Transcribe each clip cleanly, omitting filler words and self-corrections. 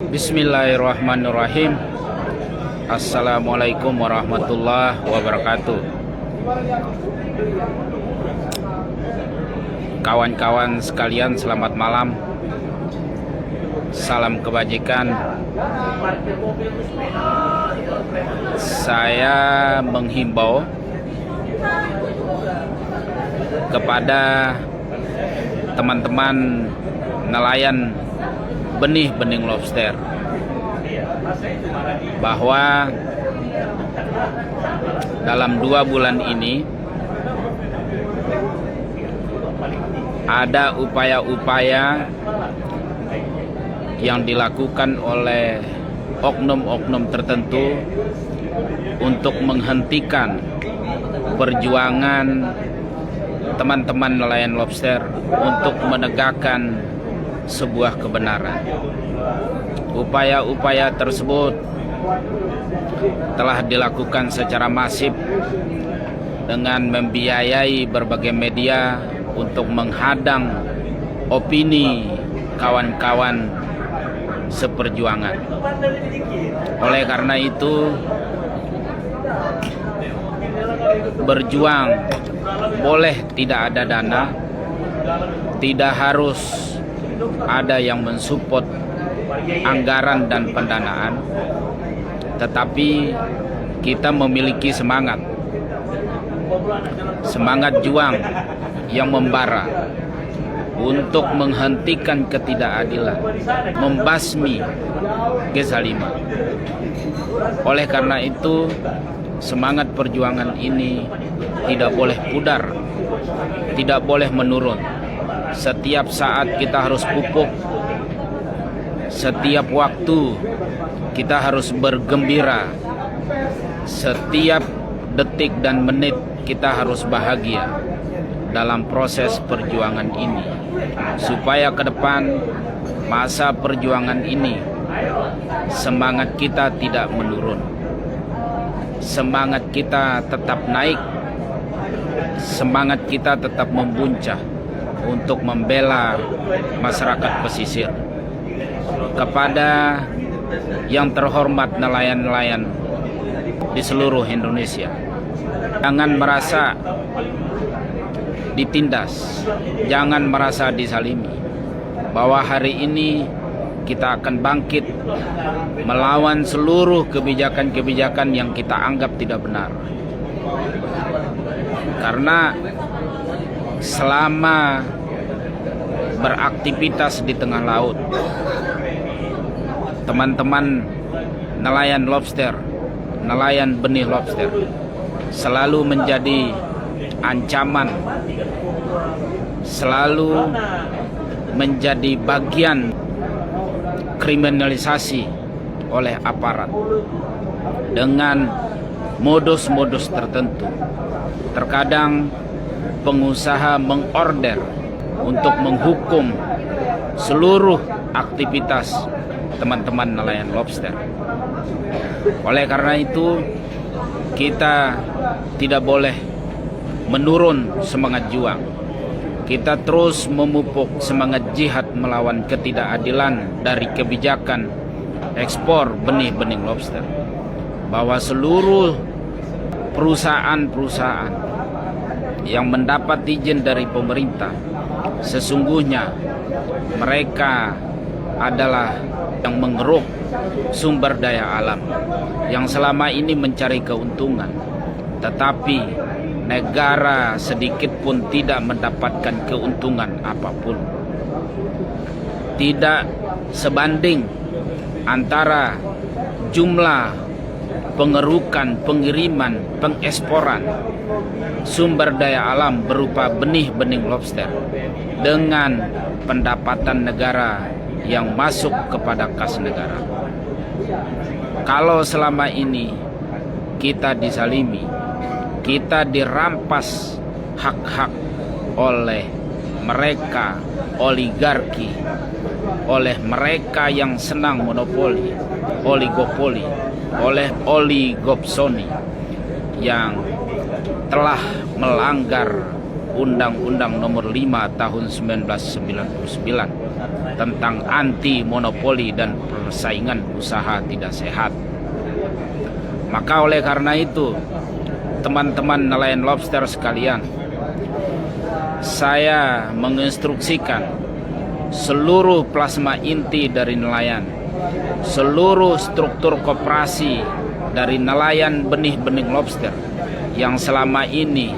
Bismillahirrahmanirrahim. Assalamualaikum warahmatullahi wabarakatuh. Kawan-kawan sekalian, selamat malam. Salam kebajikan. Saya menghimbau kepada teman-teman nelayan benih-bening lobster bahwa dalam 2 bulan ini ada upaya-upaya yang dilakukan oleh oknum-oknum tertentu untuk menghentikan perjuangan teman-teman nelayan lobster untuk menegakkan sebuah kebenaran. Upaya-upaya tersebut telah dilakukan secara masif dengan membiayai berbagai media untuk menghadang opini kawan-kawan seperjuangan. Oleh karena itu, berjuang boleh tidak ada dana, tidak harus ada yang mensupport anggaran dan pendanaan, tetapi kita memiliki semangat juang yang membara untuk menghentikan ketidakadilan, membasmi kezaliman. Oleh karena itu, semangat perjuangan ini tidak boleh pudar, tidak boleh menurun. Setiap saat kita harus pupuk, setiap waktu kita harus bergembira, setiap detik dan menit kita harus bahagia dalam proses perjuangan ini, supaya ke depan masa perjuangan ini semangat kita tidak menurun, semangat kita tetap naik, semangat kita tetap membuncah untuk membela masyarakat pesisir. Kepada yang terhormat nelayan-nelayan di seluruh Indonesia, jangan merasa ditindas, jangan merasa disalimi, bahwa hari ini kita akan bangkit melawan seluruh kebijakan-kebijakan yang kita anggap tidak benar. Karena selama beraktivitas di tengah laut, teman-teman nelayan lobster, nelayan benih lobster selalu menjadi ancaman, selalu menjadi bagian kriminalisasi oleh aparat dengan modus-modus tertentu. Terkadang pengusaha mengorder untuk menghukum seluruh aktivitas teman-teman nelayan lobster. Oleh karena itu, kita tidak boleh menurun semangat juang. Kita terus memupuk semangat jihad melawan ketidakadilan dari kebijakan ekspor benih-benih lobster, bahwa seluruh perusahaan-perusahaan yang mendapat izin dari pemerintah, sesungguhnya mereka adalah yang mengeruk sumber daya alam yang selama ini mencari keuntungan, tetapi negara sedikit pun tidak mendapatkan keuntungan apapun. Tidak sebanding antara jumlah pengerukan, pengiriman, pengeksporan sumber daya alam berupa benih-benih lobster dengan pendapatan negara yang masuk kepada kas negara. Kalau selama ini kita disalimi, kita dirampas hak-hak oleh mereka oligarki, oleh mereka yang senang monopoli, oligopoli, oleh oligopsoni yang telah melanggar Undang-Undang Nomor 5 Tahun 1999 tentang anti monopoli dan persaingan usaha tidak sehat. Maka oleh karena itu, teman-teman nelayan lobster sekalian, saya menginstruksikan seluruh plasma inti dari nelayan, seluruh struktur koperasi dari nelayan benih-benih lobster yang selama ini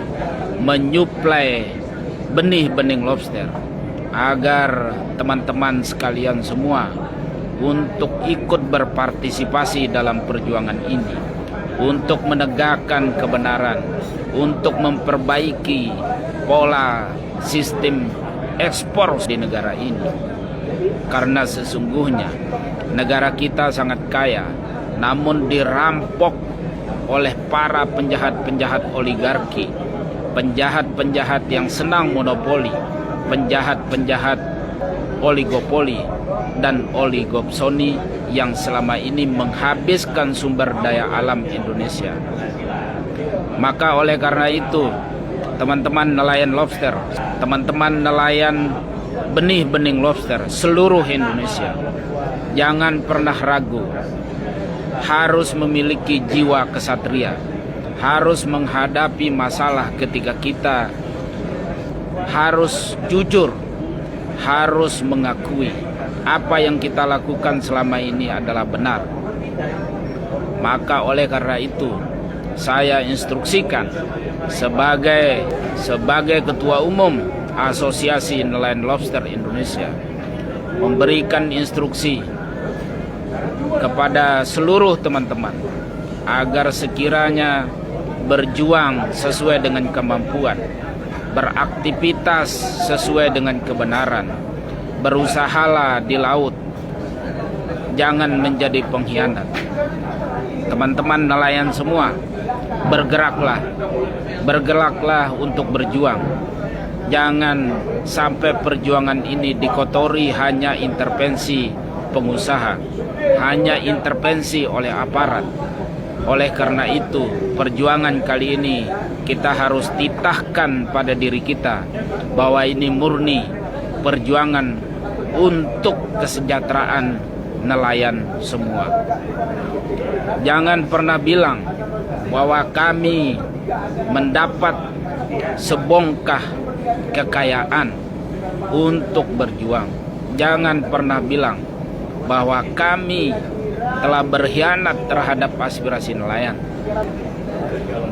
menyuplai benih-benih lobster, agar teman-teman sekalian semua untuk ikut berpartisipasi dalam perjuangan ini, untuk menegakkan kebenaran, untuk memperbaiki pola sistem ekspor di negara ini. Karena sesungguhnya negara kita sangat kaya, namun dirampok oleh para penjahat-penjahat oligarki, penjahat-penjahat yang senang monopoli, penjahat-penjahat oligopoli dan oligopsoni yang selama ini menghabiskan sumber daya alam Indonesia. Maka oleh karena itu, teman-teman nelayan lobster, teman-teman nelayan benih-benih lobster seluruh Indonesia, jangan pernah ragu, harus memiliki jiwa kesatria, harus menghadapi masalah ketika kita harus jujur, harus mengakui apa yang kita lakukan selama ini adalah benar. Maka oleh karena itu, saya instruksikan sebagai Ketua Umum Asosiasi Nelayan Lobster Indonesia, memberikan instruksi kepada seluruh teman-teman agar sekiranya berjuang sesuai dengan kemampuan, beraktivitas sesuai dengan kebenaran, berusahalah di laut, jangan menjadi pengkhianat. Teman-teman nelayan semua, bergeraklah untuk berjuang. Jangan sampai perjuangan ini dikotori hanya intervensi pengusaha, hanya intervensi oleh aparat. Oleh karena itu, perjuangan kali ini kita harus titahkan pada diri kita bahwa ini murni perjuangan untuk kesejahteraan nelayan semua. Jangan pernah bilang bahwa kami mendapat sebongkah kekayaan untuk berjuang. Jangan pernah bilang bahwa kami telah berkhianat terhadap aspirasi nelayan,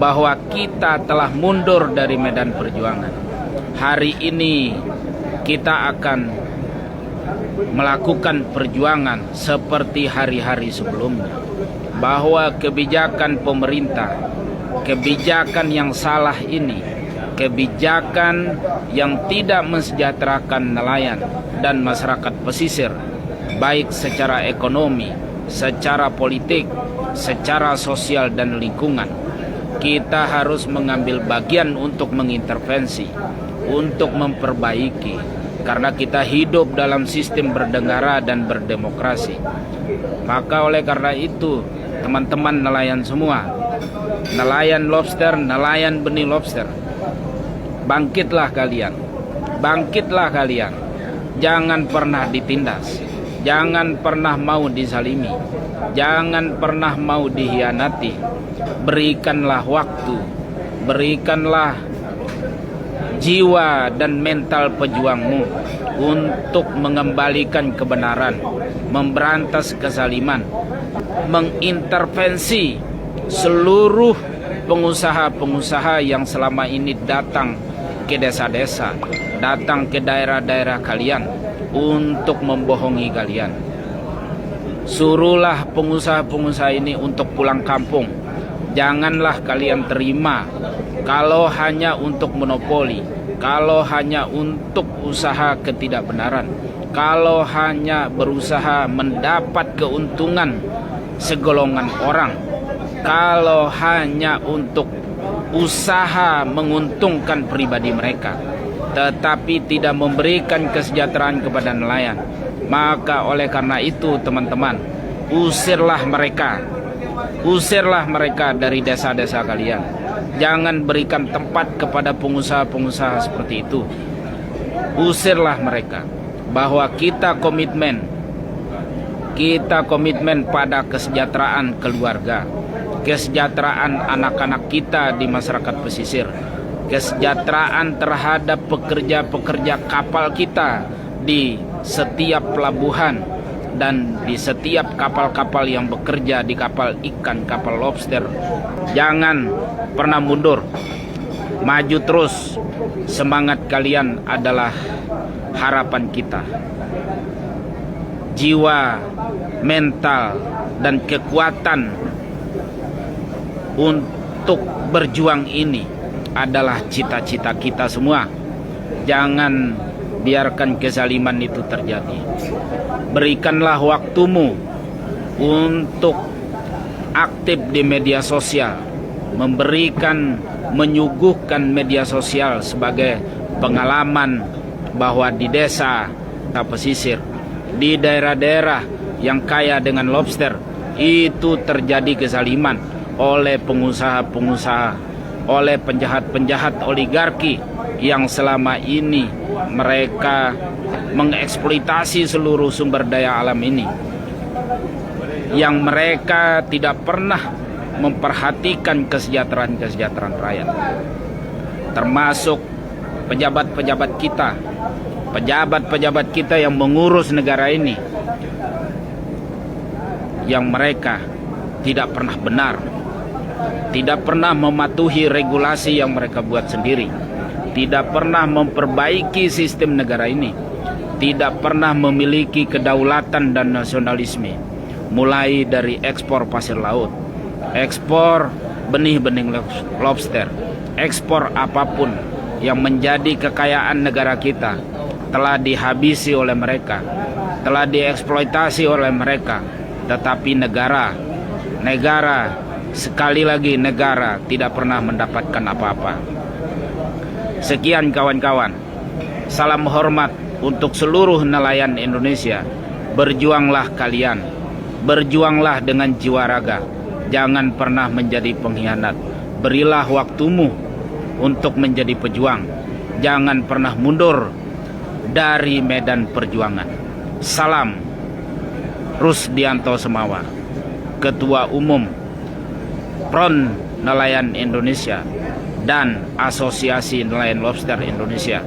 bahwa kita telah mundur dari medan perjuangan. Hari ini kita akan melakukan perjuangan seperti hari-hari sebelumnya, bahwa kebijakan pemerintah, kebijakan yang salah ini, kebijakan yang tidak mensejahterakan nelayan dan masyarakat pesisir, baik secara ekonomi, secara politik, secara sosial dan lingkungan, kita harus mengambil bagian untuk mengintervensi, untuk memperbaiki. Karena kita hidup dalam sistem bernegara dan berdemokrasi. Maka oleh karena itu, teman-teman nelayan semua, nelayan lobster, nelayan benih lobster, bangkitlah kalian, bangkitlah kalian. Jangan pernah ditindas, jangan pernah mau disalimi, jangan pernah mau dihianati. Berikanlah waktu, berikanlah jiwa dan mental pejuangmu untuk mengembalikan kebenaran, memberantas kezaliman, mengintervensi seluruh pengusaha-pengusaha yang selama ini datang ke desa-desa, datang ke daerah-daerah kalian untuk membohongi kalian. Suruhlah pengusaha-pengusaha ini untuk pulang kampung. Janganlah kalian terima kalau hanya untuk monopoli, kalau hanya untuk usaha ketidakbenaran, kalau hanya berusaha mendapat keuntungan segolongan orang, kalau hanya untuk usaha menguntungkan pribadi mereka, tetapi tidak memberikan kesejahteraan kepada nelayan. Maka oleh karena itu, teman-teman, usirlah mereka dari desa-desa kalian. Jangan berikan tempat kepada pengusaha-pengusaha seperti itu. Usirlah mereka. Bahwa kita komitmen pada kesejahteraan keluarga, kesejahteraan anak-anak kita di masyarakat pesisir, kesejahteraan terhadap pekerja-pekerja kapal kita di setiap pelabuhan dan di setiap kapal-kapal yang bekerja di kapal ikan, kapal lobster. Jangan pernah mundur, maju terus. Semangat kalian adalah harapan kita. Jiwa, mental, dan kekuatan untuk berjuang ini adalah cita-cita kita semua. Jangan biarkan kezaliman itu terjadi. Berikanlah waktumu untuk aktif di media sosial, menyuguhkan media sosial sebagai pengalaman bahwa di desa pesisir, di daerah-daerah yang kaya dengan lobster, itu terjadi kezaliman oleh pengusaha-pengusaha, oleh penjahat-penjahat oligarki yang selama ini mereka mengeksploitasi seluruh sumber daya alam ini, yang mereka tidak pernah memperhatikan kesejahteraan rakyat, termasuk pejabat-pejabat kita yang mengurus negara ini, yang mereka tidak pernah benar, tidak pernah mematuhi regulasi yang mereka buat sendiri, tidak pernah memperbaiki sistem negara ini, tidak pernah memiliki kedaulatan dan nasionalisme, mulai dari ekspor pasir laut, ekspor benih-benih lobster, ekspor apapun yang menjadi kekayaan negara kita telah dihabisi oleh mereka, telah dieksploitasi oleh mereka. Tetapi negara sekali lagi negara tidak pernah mendapatkan apa-apa. Sekian kawan-kawan, salam hormat untuk seluruh nelayan Indonesia. Berjuanglah kalian, berjuanglah dengan jiwa raga, jangan pernah menjadi pengkhianat. Berilah waktumu untuk menjadi pejuang, jangan pernah mundur dari medan perjuangan. Salam Rusdianto Semawa, Ketua Umum PRON Nelayan Indonesia dan Asosiasi Nelayan Lobster Indonesia.